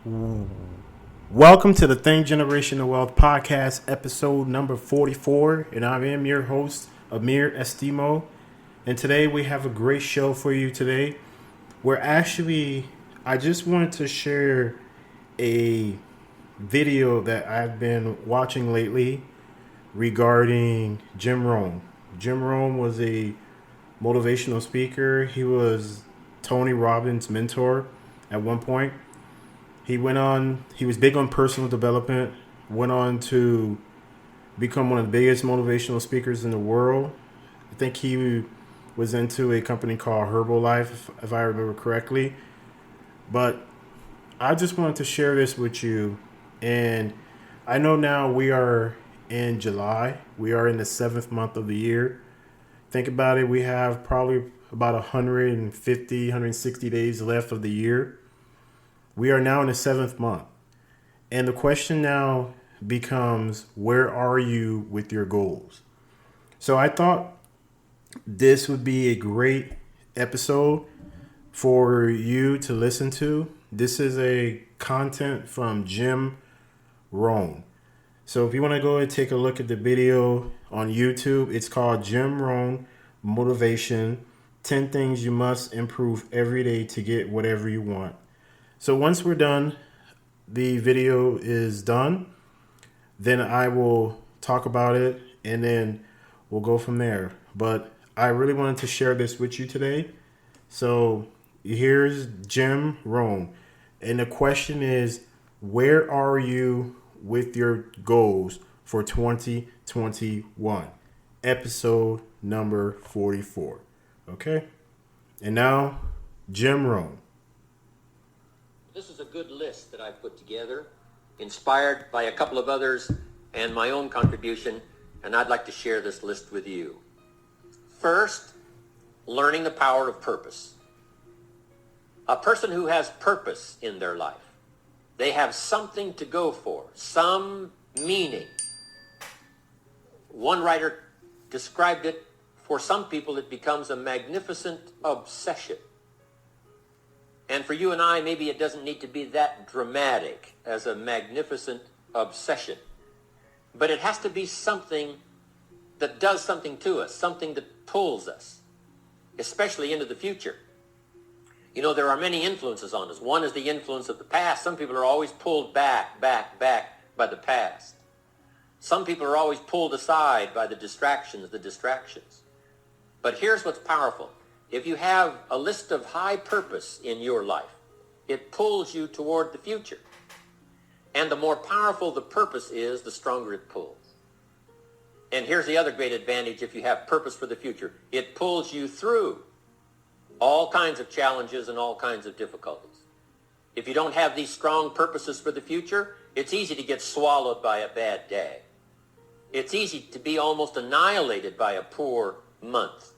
Welcome to the Thing Generation of Wealth podcast, episode number 44. And I am your host, Amir Estimo. And today we have a great show for you today. I just wanted to share a video that I've been watching lately regarding Jim Rohn. Jim Rohn was a motivational speaker. He was Tony Robbins' mentor at one point. He was big on personal development, went on to become one of the biggest motivational speakers in the world. I think he was into a company called Herbalife, if I remember correctly. But I just wanted to share this with you. And I know now we are in July. We are in the 7th month of the year. Think about it. We have probably about 150, 160 days left of the year. We are now in the 7th month. And the question now becomes, where are you with your goals? So I thought this would be a great episode for you to listen to. This is a content from Jim Rohn. So if you want to go and take a look at the video on YouTube, it's called Jim Rohn Motivation, 10 Things You Must Improve Every Day to Get Whatever You Want. So once we're done, the video is done, then I will talk about it and then we'll go from there. But I really wanted to share this with you today. So here's Jim Rohn. And the question is, where are you with your goals for 2021? Episode number 44. Okay? And now, Jim Rohn. This is a good list that I've put together, inspired by a couple of others and my own contribution, and I'd like to share this list with you. First, learning the power of purpose. A person who has purpose in their life, they have something to go for, some meaning. One writer described it, for some people it becomes a magnificent obsession. And for you and I, maybe it doesn't need to be that dramatic as a magnificent obsession. But it has to be something that does something to us, something that pulls us, especially into the future. You know, there are many influences on us. One is the influence of the past. Some people are always pulled back by the past. Some people are always pulled aside by the distractions. But here's what's powerful. If you have a list of high purpose in your life, it pulls you toward the future. And the more powerful the purpose is, the stronger it pulls. And here's the other great advantage if you have purpose for the future. It pulls you through all kinds of challenges and all kinds of difficulties. If you don't have these strong purposes for the future, it's easy to get swallowed by a bad day. It's easy to be almost annihilated by a poor month.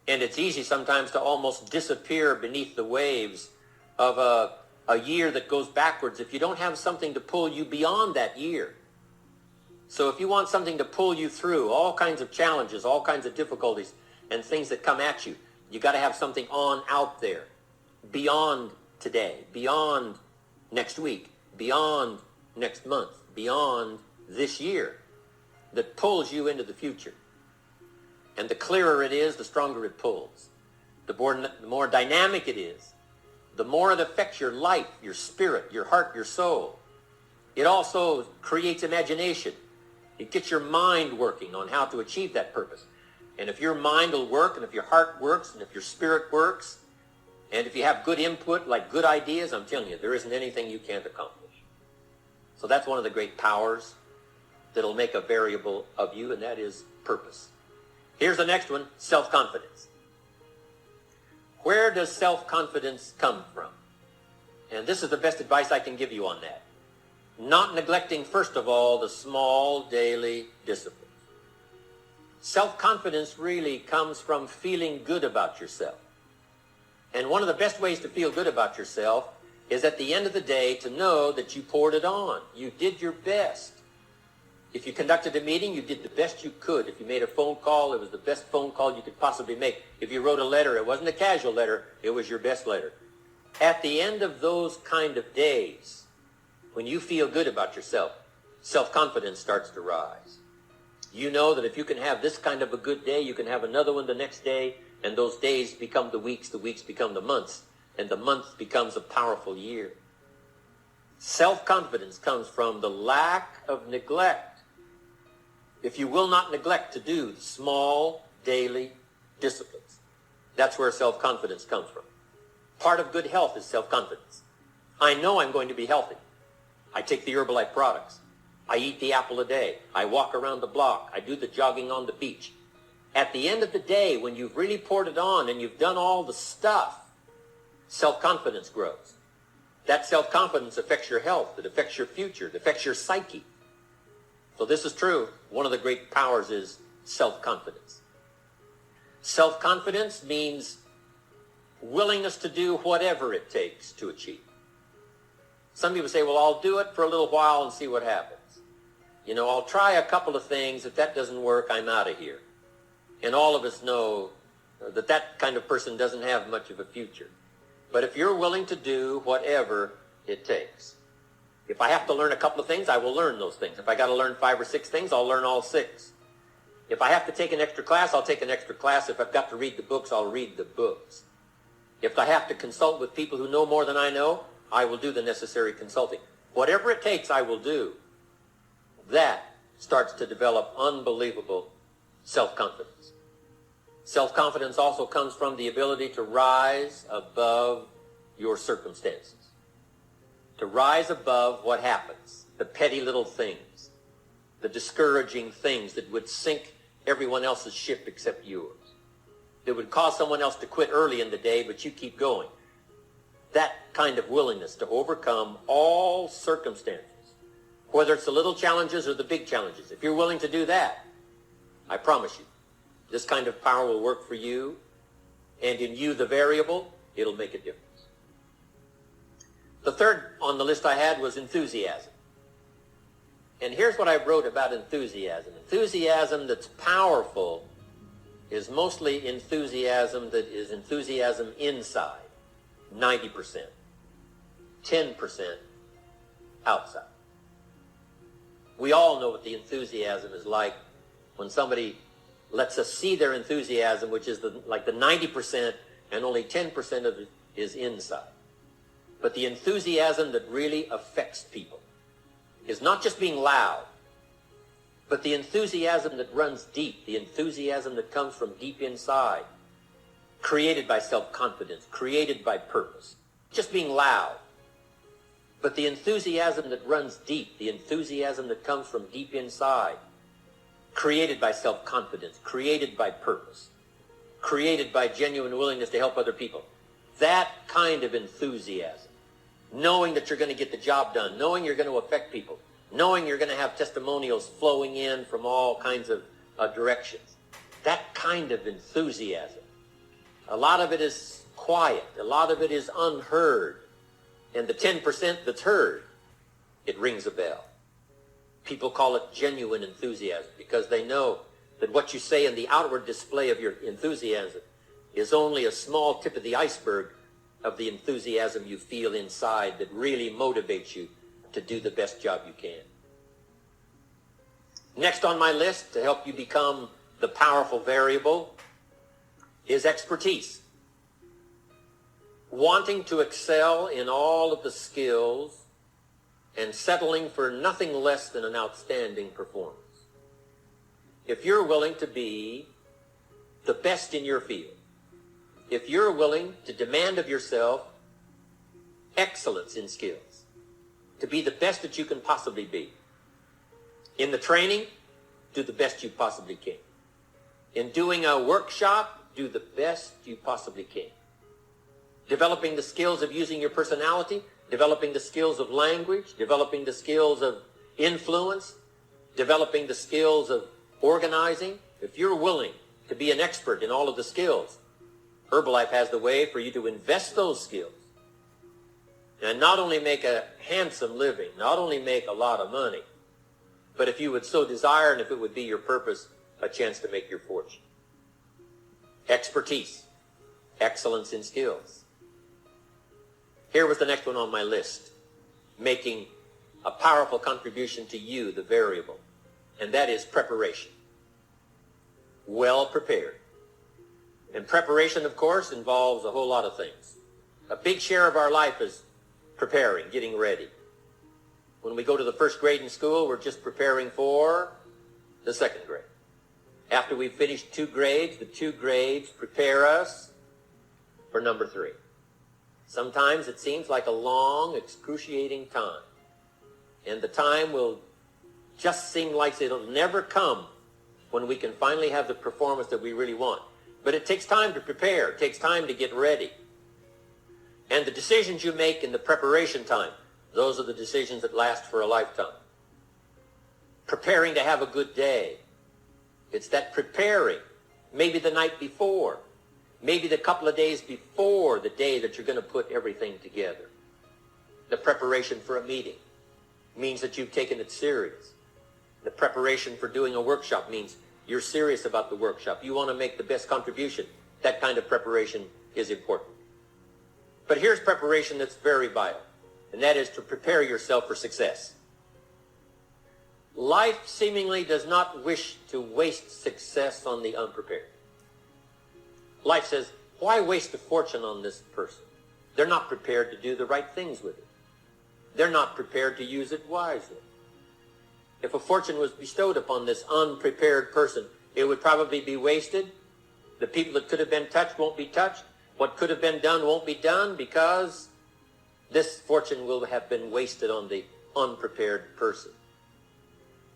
And it's easy sometimes to almost disappear beneath the waves of a year that goes backwards if you don't have something to pull you beyond that year. So if you want something to pull you through all kinds of challenges, all kinds of difficulties, and things that come at you, you got to have something on out there, beyond today, beyond next week, beyond next month, beyond this year, that pulls you into the future. And the clearer it is, the stronger it pulls. The more dynamic it is, the more it affects your life, your spirit, your heart, your soul. It also creates imagination. It gets your mind working on how to achieve that purpose. And if your mind will work, and if your heart works, and if your spirit works, and if you have good input, like good ideas, I'm telling you, there isn't anything you can't accomplish. So that's one of the great powers that'll make a variable of you, and that is purpose. Here's the next one, self-confidence. Where does self-confidence come from? And this is the best advice I can give you on that. Not neglecting, first of all, the small daily disciplines. Self-confidence really comes from feeling good about yourself. And one of the best ways to feel good about yourself is at the end of the day to know that you poured it on. You did your best. If you conducted a meeting, you did the best you could. If you made a phone call, it was the best phone call you could possibly make. If you wrote a letter, it wasn't a casual letter, it was your best letter. At the end of those kind of days, when you feel good about yourself, self-confidence starts to rise. You know that if you can have this kind of a good day, you can have another one the next day, and those days become the weeks become the months, and the month becomes a powerful year. Self-confidence comes from the lack of neglect. If you will not neglect to do the small daily disciplines, that's where self-confidence comes from. Part of good health is self-confidence. I know I'm going to be healthy. I take the Herbalife products. I eat the apple a day. I walk around the block. I do the jogging on the beach. At the end of the day, when you've really poured it on and you've done all the stuff, self-confidence grows. That self-confidence affects your health. It affects your future. It affects your psyche. So this is true. One of the great powers is self-confidence. Self-confidence means willingness to do whatever it takes to achieve. Some people say, well, I'll do it for a little while and see what happens. You know, I'll try a couple of things. If that doesn't work, I'm out of here. And all of us know that that kind of person doesn't have much of a future. But if you're willing to do whatever it takes, if I have to learn a couple of things, I will learn those things. If I got to learn 5 or 6 things, I'll learn all 6. If I have to take an extra class, I'll take an extra class. If I've got to read the books, I'll read the books. If I have to consult with people who know more than I know, I will do the necessary consulting. Whatever it takes, I will do. That starts to develop unbelievable self-confidence. Self-confidence also comes from the ability to rise above your circumstances. To rise above what happens, the petty little things, the discouraging things that would sink everyone else's ship except yours. That would cause someone else to quit early in the day, but you keep going. That kind of willingness to overcome all circumstances, whether it's the little challenges or the big challenges. If you're willing to do that, I promise you, this kind of power will work for you, and in you, the variable, it'll make a difference. The third on the list I had was enthusiasm. And here's what I wrote about enthusiasm. Enthusiasm that's powerful is mostly enthusiasm that is enthusiasm inside, 90%, 10% outside. We all know what the enthusiasm is like when somebody lets us see their enthusiasm, which is like the 90%, and only 10% of it is inside. But the enthusiasm that really affects people is not just being loud, but the enthusiasm that runs deep, the enthusiasm that comes from deep inside, created by self-confidence, created by purpose. Just being loud. But the enthusiasm that runs deep, the enthusiasm that comes from deep inside, created by self-confidence, created by purpose, created by genuine willingness to help other people. That kind of enthusiasm, knowing that you're going to get the job done, knowing you're going to affect people, knowing you're going to have testimonials flowing in from all kinds of directions. That kind of enthusiasm. A lot of it is quiet. A lot of it is unheard. And the 10% that's heard, it rings a bell. People call it genuine enthusiasm because they know that what you say in the outward display of your enthusiasm is only a small tip of the iceberg of the enthusiasm you feel inside that really motivates you to do the best job you can. Next on my list to help you become the powerful variable is expertise. Wanting to excel in all of the skills and settling for nothing less than an outstanding performance. If you're willing to be the best in your field, if you're willing to demand of yourself excellence in skills, to be the best that you can possibly be. In the training, do the best you possibly can. In doing a workshop, do the best you possibly can. Developing the skills of using your personality, developing the skills of language, developing the skills of influence, developing the skills of organizing. If you're willing to be an expert in all of the skills, Herbalife has the way for you to invest those skills and not only make a handsome living, not only make a lot of money, but if you would so desire and if it would be your purpose, a chance to make your fortune. Expertise, excellence in skills. Here was the next one on my list, making a powerful contribution to you, the variable, and that is preparation. Well prepared. And preparation, of course, involves a whole lot of things. A big share of our life is preparing, getting ready. When we go to the first grade in school, we're just preparing for the second grade. After we've finished 2 grades, the 2 grades prepare us for number 3. Sometimes it seems like a long, excruciating time. And the time will just seem like it'll never come when we can finally have the performance that we really want. But it takes time to prepare. It takes time to get ready. And the decisions you make in the preparation time, those are the decisions that last for a lifetime. Preparing to have a good day. It's that preparing, maybe the night before, maybe the couple of days before the day that you're going to put everything together. The preparation for a meeting means that you've taken it serious. The preparation for doing a workshop means you're serious about the workshop. You want to make the best contribution. That kind of preparation is important. But here's preparation that's very vital, and that is to prepare yourself for success. Life seemingly does not wish to waste success on the unprepared. Life says, why waste a fortune on this person? They're not prepared to do the right things with it. They're not prepared to use it wisely. If a fortune was bestowed upon this unprepared person, it would probably be wasted. The people that could have been touched won't be touched. What could have been done won't be done because this fortune will have been wasted on the unprepared person.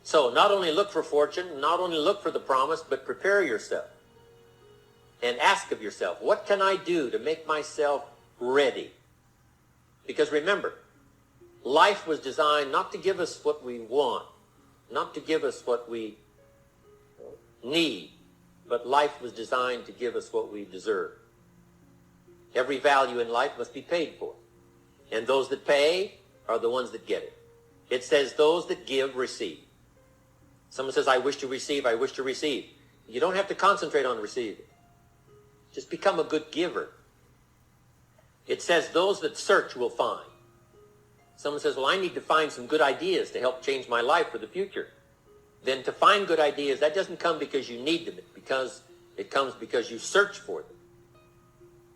So not only look for fortune, not only look for the promise, but prepare yourself. And ask of yourself, what can I do to make myself ready? Because remember, life was designed not to give us what we want, not to give us what we need, but life was designed to give us what we deserve. Every value in life must be paid for. And those that pay are the ones that get it. It says those that give, receive. Someone says, I wish to receive, I wish to receive. You don't have to concentrate on receiving. Just become a good giver. It says those that search will find. Someone says, well, I need to find some good ideas to help change my life for the future. Then to find good ideas, that doesn't come because you need them. It comes because you search for them.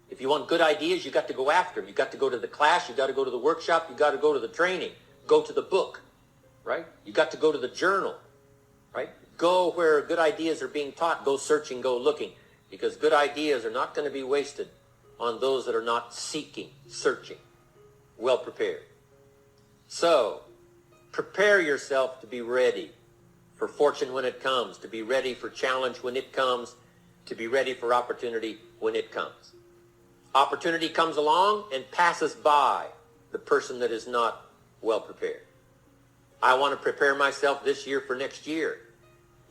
If you want good ideas, you got to go after them. You got to go to the class. You got to go to the workshop. You got to go to the training. Go to the book, right? You got to go to the journal, right? Go where good ideas are being taught. Go searching, go looking, because good ideas are not going to be wasted on those that are not seeking, searching, well prepared. So, prepare yourself to be ready for fortune when it comes, to be ready for challenge when it comes, to be ready for opportunity when it comes. Opportunity comes along and passes by the person that is not well prepared. I want to prepare myself this year for next year.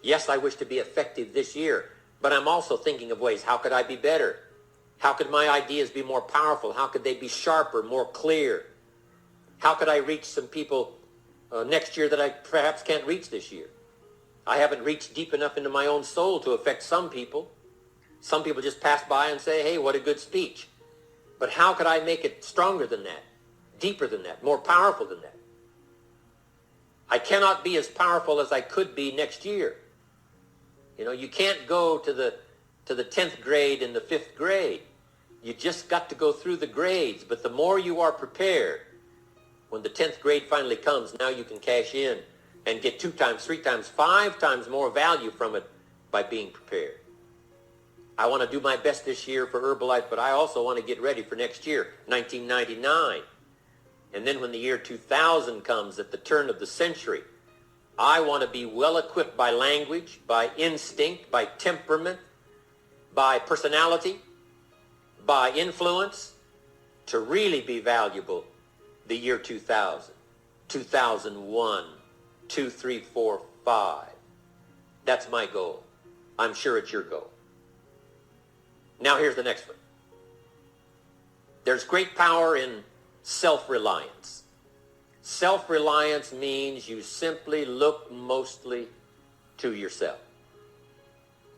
Yes, I wish to be effective this year, but I'm also thinking of ways, how could I be better? How could my ideas be more powerful? How could they be sharper, more clear? How could I reach some people next year that I perhaps can't reach this year? I haven't reached deep enough into my own soul to affect some people. Some people just pass by and say, hey, what a good speech. But how could I make it stronger than that, deeper than that, more powerful than that? I cannot be as powerful as I could be next year. You know, you can't go to the 10th grade in the 5th grade. You just got to go through the grades. But the more you are prepared, when the 10th grade finally comes, now you can cash in and get 2 times, 3 times, 5 times more value from it by being prepared. I want to do my best this year for Herbalife, but I also want to get ready for next year, 1999. And then when the year 2000 comes, at the turn of the century, I want to be well equipped by language, by instinct, by temperament, by personality, by influence, to really be valuable the year 2000, 2001, 2, 3, 4, 5. That's my goal. I'm sure it's your goal. Now here's the next one. There's great power in self-reliance. Self-reliance means you simply look mostly to yourself.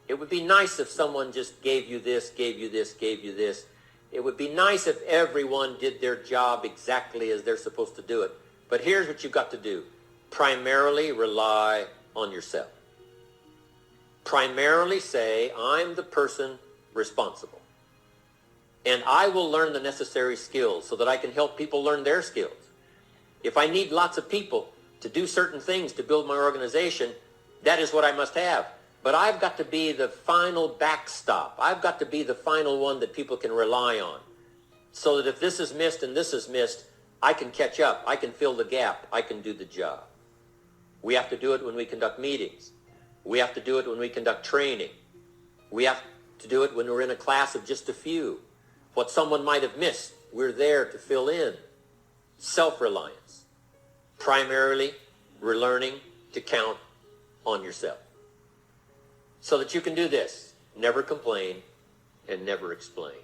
It would be nice if someone just gave you this, gave you this, gave you this, It would be nice if everyone did their job exactly as they're supposed to do it. But here's what you've got to do. Primarily rely on yourself. Primarily say, I'm the person responsible. And I will learn the necessary skills so that I can help people learn their skills. If I need lots of people to do certain things to build my organization, that is what I must have. But I've got to be the final backstop. I've got to be the final one that people can rely on. So that if this is missed and this is missed, I can catch up. I can fill the gap. I can do the job. We have to do it when we conduct meetings. We have to do it when we conduct training. We have to do it when we're in a class of just a few. What someone might have missed, we're there to fill in. Self-reliance. Primarily, we're learning to count on yourself. So that you can do this. Never complain and never explain.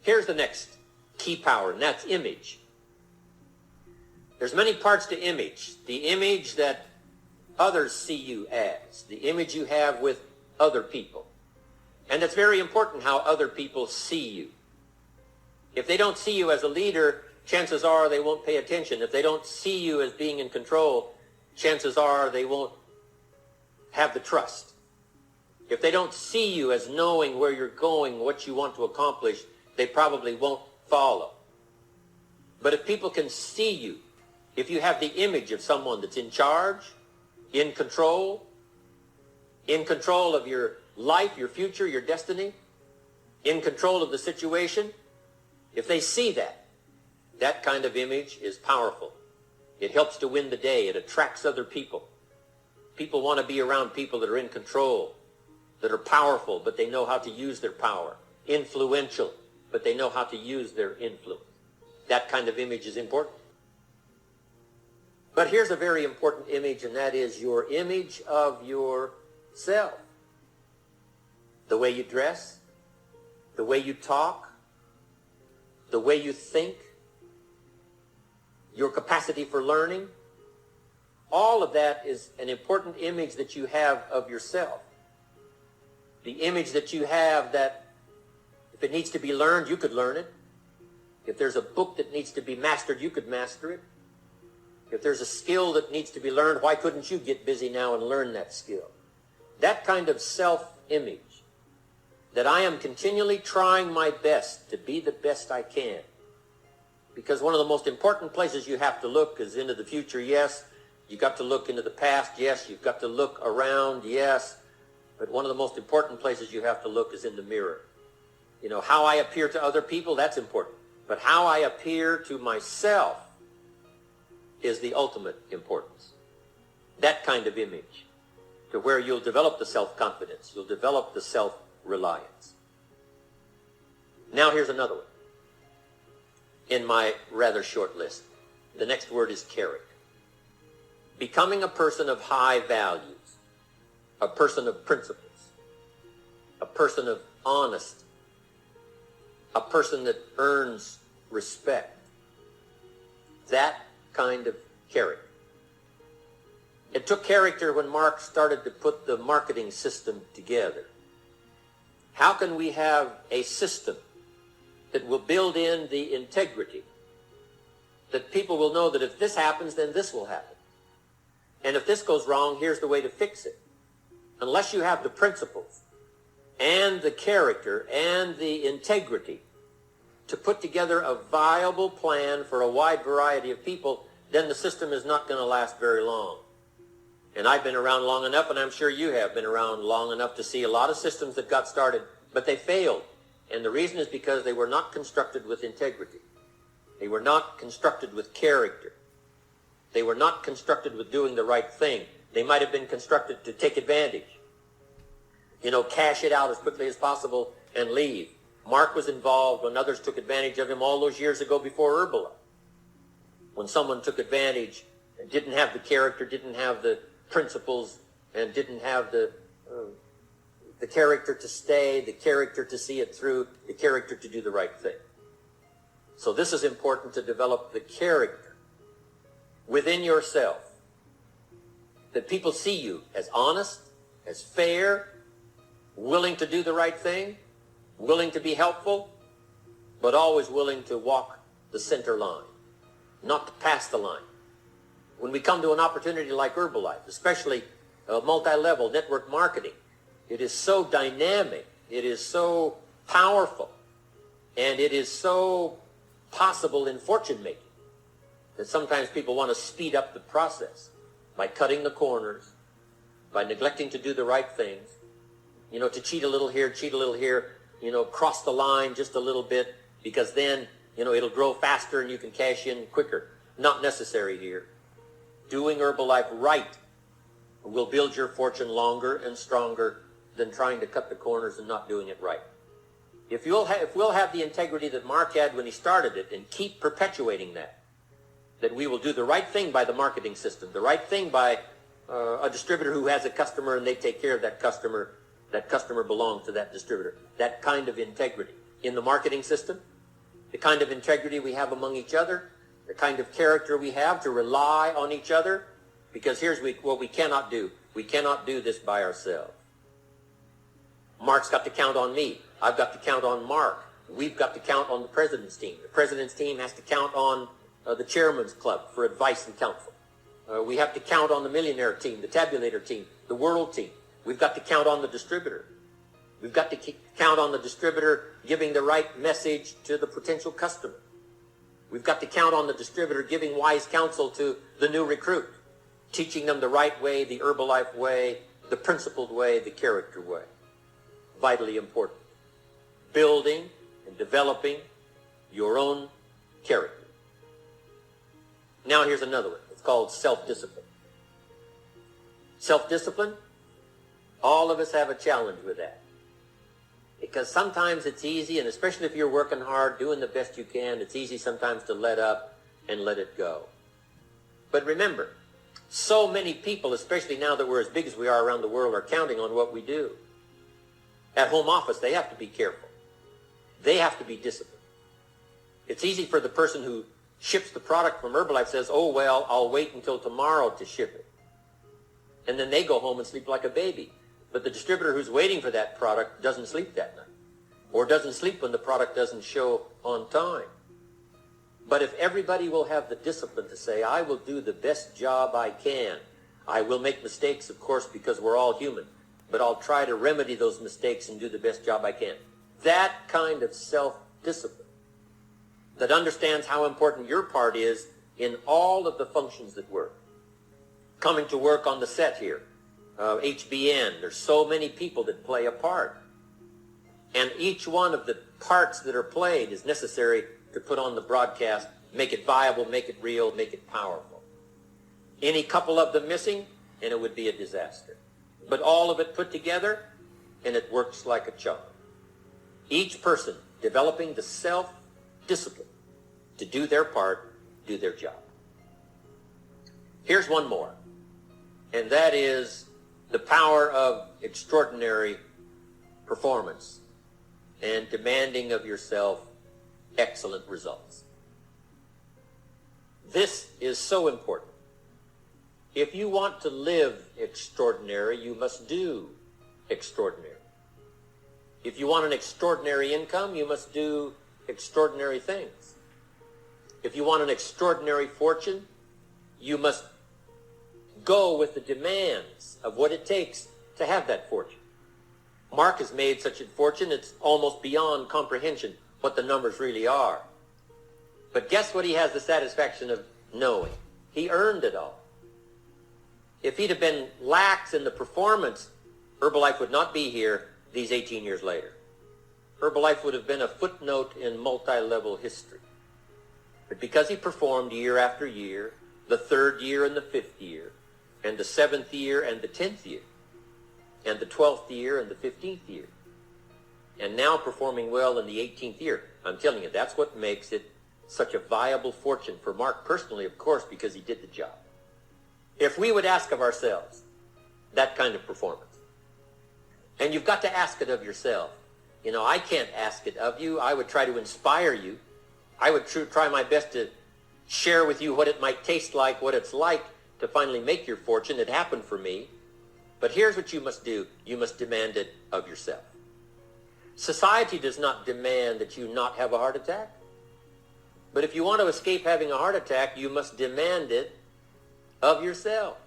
Here's the next key power, and that's image. There's many parts to image. The image that others see you as. The image you have with other people. And it's very important how other people see you. If they don't see you as a leader, chances are they won't pay attention. If they don't see you as being in control, chances are they won't have the trust. If they don't see you as knowing where you're going, what you want to accomplish, they probably won't follow. But if people can see you, if you have the image of someone that's in charge, in control of your life, your future, your destiny, in control of the situation, if they see that, that kind of image is powerful. It helps to win the day. It attracts other people. People want to be around people that are in control, that are powerful, but they know how to use their power. Influential, but they know how to use their influence. That kind of image is important. But here's a very important image, and that is your image of yourself. The way you dress, the way you talk, the way you think, your capacity for learning. All of that is an important image that you have of yourself. The image that you have that if it needs to be learned, you could learn it. If there's a book that needs to be mastered, you could master it. If there's a skill that needs to be learned, why couldn't you get busy now and learn that skill? That kind of self-image, that I am continually trying my best to be the best I can. Because one of the most important places you have to look is into the future, yes. You've got to look into the past, yes. You've got to look around, yes. But one of the most important places you have to look is in the mirror. You know, how I appear to other people, that's important. But how I appear to myself is the ultimate importance. That kind of image, to where you'll develop the self-confidence, you'll develop the self-reliance. Now here's another one in my rather short list. The next word is character. Becoming a person of high values, a person of principles, a person of honesty, a person that earns respect. That kind of character. It took character when Mark started to put the marketing system together. How can we have a system that will build in the integrity, that people will know that if this happens, then this will happen. And if this goes wrong, here's the way to fix it. Unless you have the principles and the character and the integrity to put together a viable plan for a wide variety of people, then the system is not going to last very long. And I've been around long enough, and I'm sure you have been around long enough to see a lot of systems that got started, but they failed. And the reason is because they were not constructed with integrity. They were not constructed with character. They were not constructed with doing the right thing. They might have been constructed to take advantage. You know, cash it out as quickly as possible and leave. Mark was involved when others took advantage of him all those years ago before Herbalife. When someone took advantage and didn't have the character, didn't have the principles, and didn't have the character to stay, the character to see it through, the character to do the right thing. So this is important, to develop the character within yourself, that people see you as honest, as fair, willing to do the right thing, willing to be helpful, but always willing to walk the center line, not to pass the line. When we come to an opportunity like Herbalife, especially multi-level network marketing, it is so dynamic, it is so powerful, and it is so possible in fortune making that sometimes people want to speed up the process by cutting the corners, by neglecting to do the right things, to cheat a little here, cross the line just a little bit, because then, it'll grow faster and you can cash in quicker. Not necessary here. Doing Herbalife right will build your fortune longer and stronger than trying to cut the corners and not doing it right. If we'll have the integrity that Mark had when he started it and keep perpetuating that we will do the right thing by the marketing system, the right thing by a distributor who has a customer and they take care of that customer belongs to that distributor. That kind of integrity in the marketing system, the kind of integrity we have among each other, the kind of character we have to rely on each other, because here's what we cannot do. We cannot do this by ourselves. Mark's got to count on me. I've got to count on Mark. We've got to count on the president's team. The president's team has to count on the chairman's club for advice and counsel. We have to count on the millionaire team, the tabulator team, the world team. We've got to count on the distributor. We've got to count on the distributor giving the right message to the potential customer. We've got to count on the distributor giving wise counsel to the new recruit, teaching them the right way, the Herbalife way, the principled way, the character way. Vitally important. Building and developing your own character. Now here's another one. It's called self-discipline. Self-discipline, all of us have a challenge with that. Because sometimes it's easy, and especially if you're working hard, doing the best you can, it's easy sometimes to let up and let it go. But remember, so many people, especially now that we're as big as we are around the world, are counting on what we do. At home office, they have to be careful. They have to be disciplined. It's easy for the person who ships the product from Herbalife says, oh, well, I'll wait until tomorrow to ship it. And then they go home and sleep like a baby. But the distributor who's waiting for that product doesn't sleep that night, or doesn't sleep when the product doesn't show on time. But if everybody will have the discipline to say, I will do the best job I can. I will make mistakes, of course, because we're all human, but I'll try to remedy those mistakes and do the best job I can. That kind of self-discipline that understands how important your part is in all of the functions that work. Coming to work on the set here, HBN, there's so many people that play a part. And each one of the parts that are played is necessary to put on the broadcast, make it viable, make it real, make it powerful. Any couple of them missing, and it would be a disaster. But all of it put together, and it works like a charm. Each person developing the self-discipline to do their part, do their job. Here's one more, and that is the power of extraordinary performance and demanding of yourself excellent results. This is so important. If you want to live extraordinary, you must do extraordinary. If you want an extraordinary income, you must do extraordinary things. If you want an extraordinary fortune, you must go with the demands of what it takes to have that fortune. Mark has made such a fortune, it's almost beyond comprehension what the numbers really are. But guess what he has the satisfaction of knowing? He earned it all. If he'd have been lax in the performance, Herbalife would not be here these 18 years later. Herbalife would have been a footnote in multi-level history. But because he performed year after year, the third year and the fifth year, and the seventh year and the 10th year, and the 12th year and the 15th year, and now performing well in the 18th year, I'm telling you, that's what makes it such a viable fortune for Mark personally, of course, because he did the job. If we would ask of ourselves that kind of performance, and you've got to ask it of yourself. I can't ask it of you. I would try to inspire you. I would try my best to share with you what it might taste like, what it's like to finally make your fortune. It happened for me. But here's what you must do. You must demand it of yourself. Society does not demand that you not have a heart attack. But if you want to escape having a heart attack, you must demand it of yourself.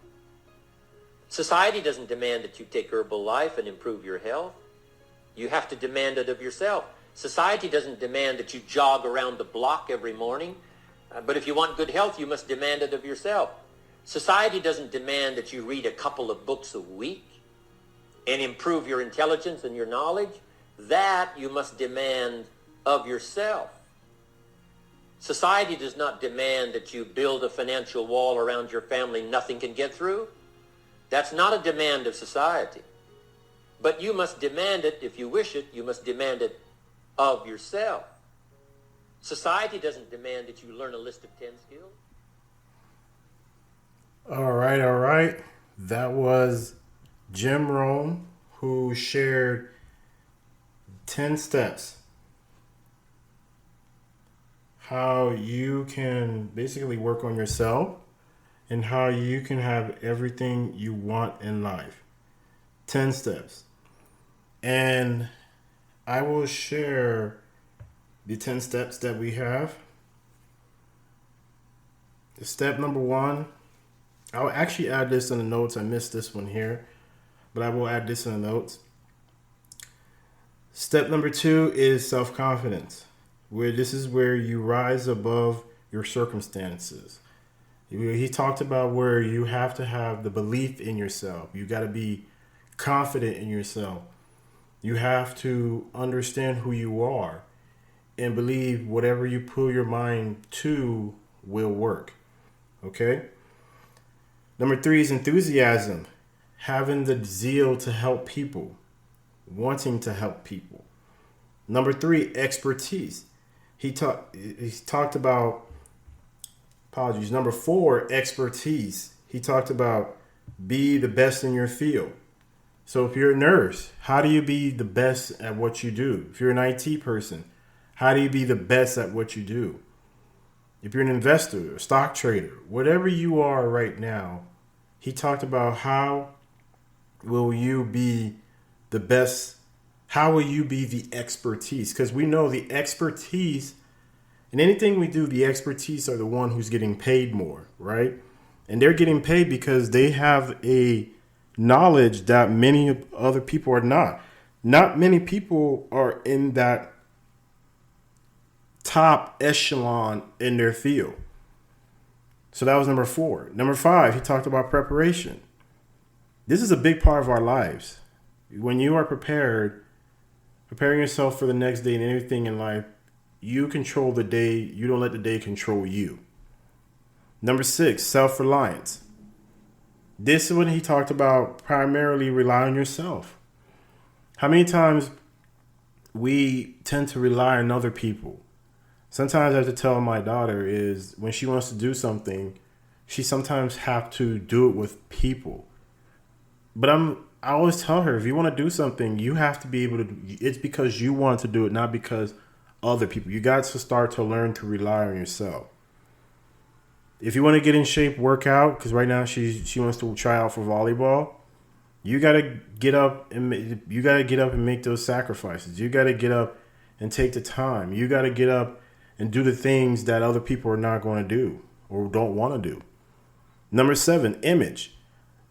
Society doesn't demand that you take Herbalife and improve your health. You have to demand it of yourself. Society doesn't demand that you jog around the block every morning. But if you want good health, you must demand it of yourself. Society doesn't demand that you read a couple of books a week and improve your intelligence and your knowledge. That you must demand of yourself. Society does not demand that you build a financial wall around your family nothing can get through. That's not a demand of society. But you must demand it, if you wish it, you must demand it of yourself. Society doesn't demand that you learn a list of 10 skills. All right, all right. That was Jim Rohn, who shared 10 steps how you can basically work on yourself and how you can have everything you want in life. 10 steps. And I will share the 10 steps that we have. Step number 1, I'll actually add this in the notes. I missed this one here, but I will add this in the notes. Step number 2 is self-confidence, where this is where you rise above your circumstances. He talked about where you have to have the belief in yourself. You got to be confident in yourself. You have to understand who you are and believe whatever you put your mind to will work. Okay? Number 3 is enthusiasm, having the zeal to help people, wanting to help people. Number 3, expertise. He talked about, apologies. Number 4, expertise. He talked about be the best in your field. So if you're a nurse, how do you be the best at what you do? If you're an IT person, how do you be the best at what you do? If you're an investor, a stock trader, whatever you are right now, he talked about how will you be the best, how will you be the expertise? Because we know the expertise, in anything we do, the expertise are the one who's getting paid more, right? And they're getting paid because they have a knowledge that many other people are not. Not many people are in that top echelon in their field. So that was number 4. Number 5, he talked about preparation. This is a big part of our lives. When you are preparing yourself for the next day and everything in life, you control the day. You don't let the day control you. Number 6, self-reliance. This is when he talked about primarily rely on yourself. How many times we tend to rely on other people? Sometimes I have to tell my daughter is when she wants to do something, she sometimes have to do it with people. But I always tell her, if you want to do something, you have to be able to, it's because you want to do it, not because other people. You got to start to learn to rely on yourself. If you want to get in shape, work out, because right now she wants to try out for volleyball. You got to get up and make those sacrifices. You got to get up and take the time. You got to get up and do the things that other people are not going to do or don't want to do. Number 7, image.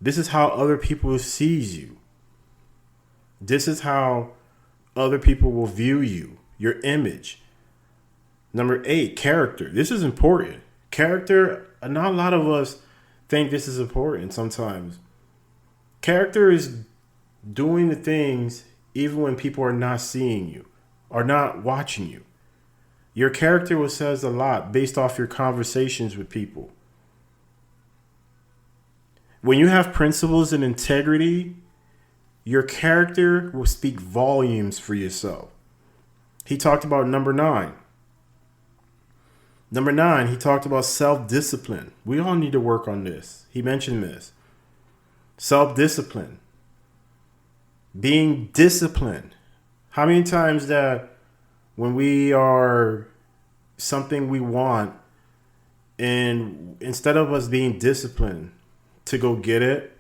This is how other people sees you. This is how other people will view you, your image. Number 8, character. This is important. Character, not a lot of us think this is important sometimes. Character is doing the things even when people are not seeing you, are not watching you. Your character says a lot based off your conversations with people. When you have principles and integrity, your character will speak volumes for yourself. He talked about number 9. Number 9, he talked about self-discipline. We all need to work on this. He mentioned this. Self-discipline. Being disciplined. How many times that when we are something we want, and instead of us being disciplined to go get it,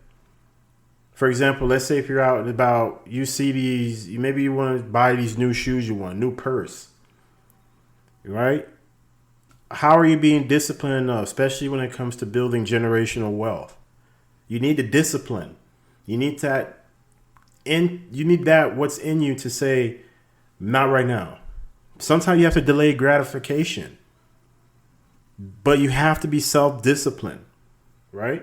For example, let's say if you're out and about, you see these, maybe you want to buy these new shoes, you want a new purse, right? How are you being disciplined enough, especially when it comes to building generational wealth? You need the discipline. You need that what's in you to say, not right now. Sometimes you have to delay gratification, but you have to be self-disciplined, right?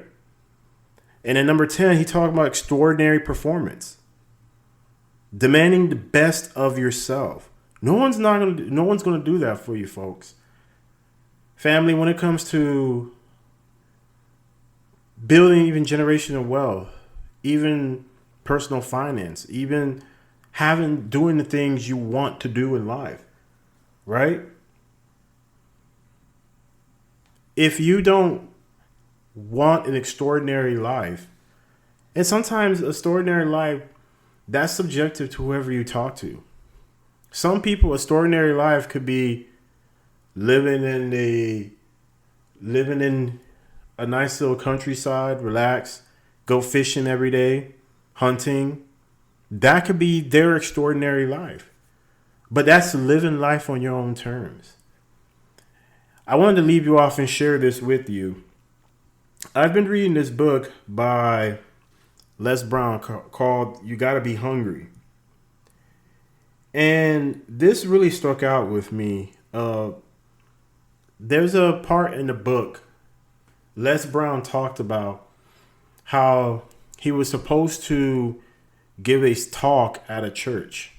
And then number 10, he talked about extraordinary performance, demanding the best of yourself. No one's going to do that for you, folks. Family, when it comes to building even generational wealth, even personal finance, even doing the things you want to do in life, right? If you don't want an extraordinary life, and sometimes extraordinary life, that's subjective to whoever you talk to. Some people, extraordinary life could be living in a nice little countryside, relax, go fishing every day, hunting. That could be their extraordinary life. But that's living life on your own terms. I wanted to leave you off and share this with you. I've been reading this book by Les Brown called You Gotta Be Hungry. And this really struck out with me. There's a part in the book, Les Brown talked about how he was supposed to give a talk at a church.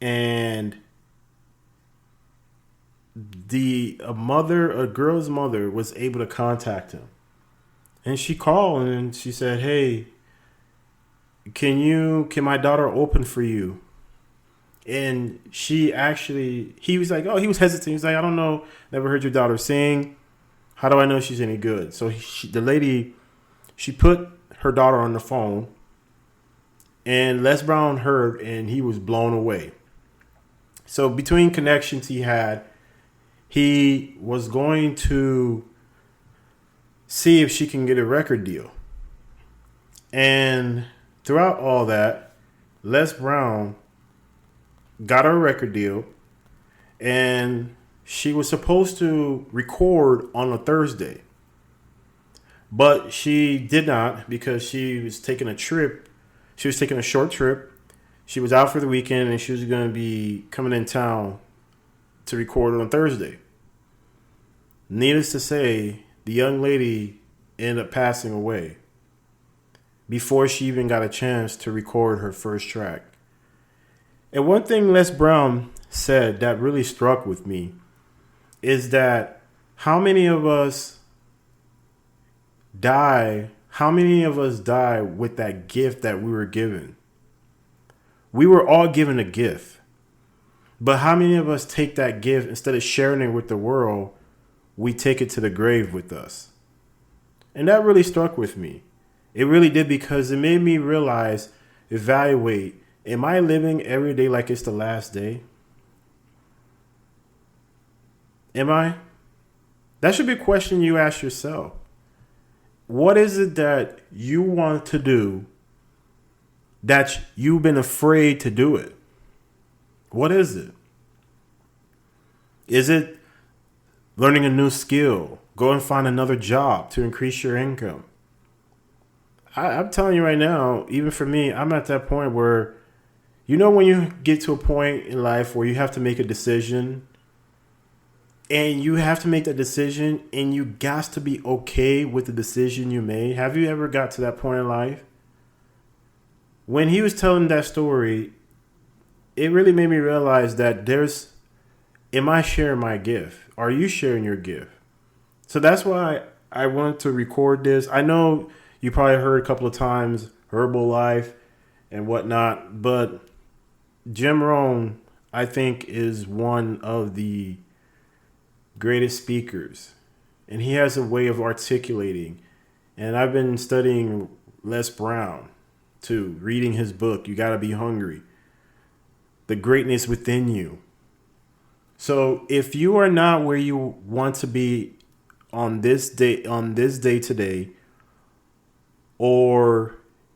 And a girl's mother was able to contact him. And she called and she said, "Hey, can my daughter open for you?" And he was like, he was hesitant. He was like, "I don't know, never heard your daughter sing. How do I know she's any good?" So the lady, she put her daughter on the phone, and Les Brown heard, and he was blown away. So between connections he was going to see if she can get a record deal. And throughout all that, Les Brown got her a record deal, and she was supposed to record on a Thursday. But she did not, because she was taking a trip. She was taking a short trip. She was out for the weekend, and she was going to be coming in town to record on Thursday. Needless to say, the young lady ended up passing away before she even got a chance to record her first track. And one thing Les Brown said that really struck with me is that how many of us die with that gift that we were given? We were all given a gift. But how many of us take that gift, instead of sharing it with the world, we take it to the grave with us? And that really struck with me. It really did, because it made me evaluate, am I living every day like it's the last day? Am I? That should be a question you ask yourself. What is it that you want to do that you've been afraid to do it? What is it? Is it learning a new skill? Go and find another job to increase your income? I'm telling you right now, even for me, I'm at that point where, when you get to a point in life where you have to make a decision, and you have to make that decision, and you got to be okay with the decision you made. Have you ever got to that point in life? When he was telling that story, it really made me realize that am I sharing my gift? Are you sharing your gift? So that's why I wanted to record this. I know you probably heard a couple of times Herbalife and whatnot, but Jim Rohn, I think, is one of the greatest speakers, and he has a way of articulating. And I've been studying Les Brown too, reading his book, You Gotta Be Hungry, the greatness within you. So if you are not where you want to be on this day today, or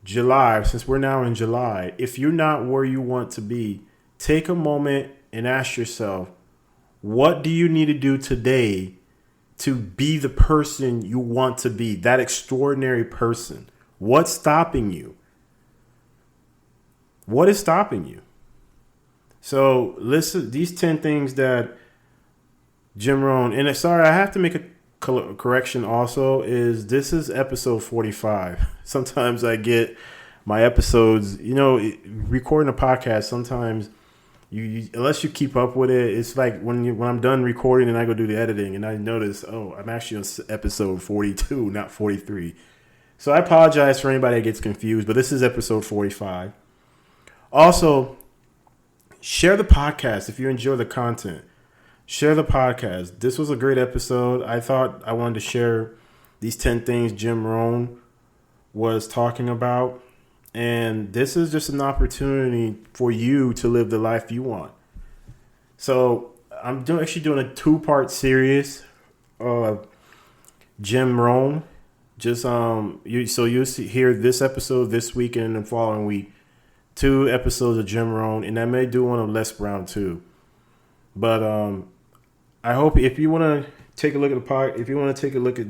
July, since we're now in July, if you're not where you want to be, take a moment and ask yourself, what do you need to do today to be the person you want to be, that extraordinary person? What's stopping you? What is stopping you? So listen, these 10 things that Jim Rohn, and sorry, I have to make a correction also, this is episode 45. Sometimes I get my episodes, recording a podcast, sometimes you unless you keep up with it, it's like when I'm done recording and I go do the editing and I notice, I'm actually on episode 42, not 43. So I apologize for anybody that gets confused, but this is episode 45. Also, share the podcast if you enjoy the content. Share the podcast. This was a great episode. I thought I wanted to share these 10 things Jim Rohn was talking about. And this is just an opportunity for you to live the life you want. So I'm actually doing a 2-part series of Jim Rohn. Just you'll hear this episode this week and the following week, 2 episodes of Jim Rohn, and I may do one of Les Brown too. But I hope if you want to take a look at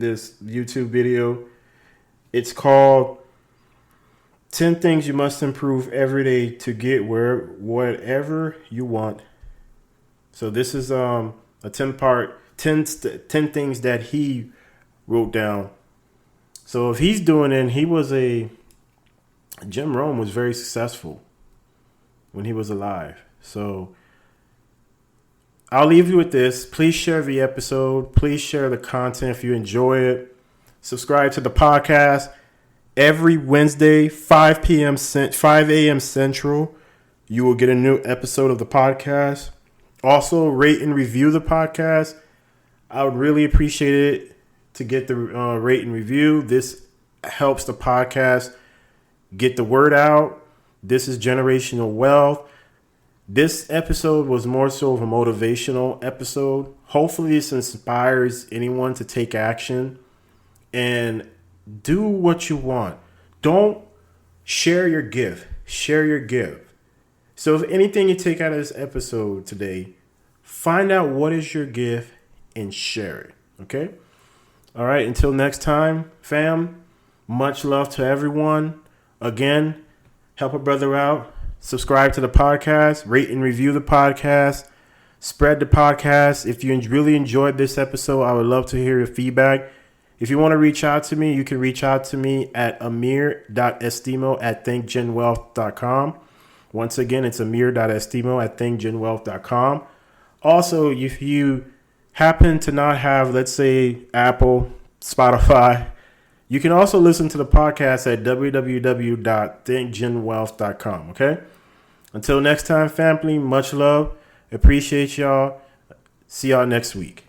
this YouTube video, it's called 10 Things You Must Improve Every Day to Get whatever you want. So this is a 10-part 10 things that he wrote down. So if he's doing it, Jim Rohn was very successful when he was alive. So I'll leave you with this. Please share the episode. Please share the content if you enjoy it. Subscribe to the podcast. Every Wednesday, 5 a.m. Central, you will get a new episode of the podcast. Also, rate and review the podcast. I would really appreciate it to get the rate and review. This helps the podcast get the word out. This is generational wealth. This episode was more so of a motivational episode. Hopefully this inspires anyone to take action and do what you want. Don't share your gift. Share your gift. So if anything you take out of this episode today, find out what is your gift and share it. Okay? All right. Until next time, fam, much love to everyone. Again, help a brother out. Subscribe to the podcast. Rate and review the podcast. Spread the podcast. If you really enjoyed this episode, I would love to hear your feedback. If you want to reach out to me, you can reach out to me at amir.estimo@thinkgenwealth.com. Once again, it's amir.estimo@thinkgenwealth.com. Also, if you happen to not have, let's say, Apple, Spotify, you can also listen to the podcast at www.thinkgenwealth.com. Okay? Until next time, family, much love. Appreciate y'all. See y'all next week.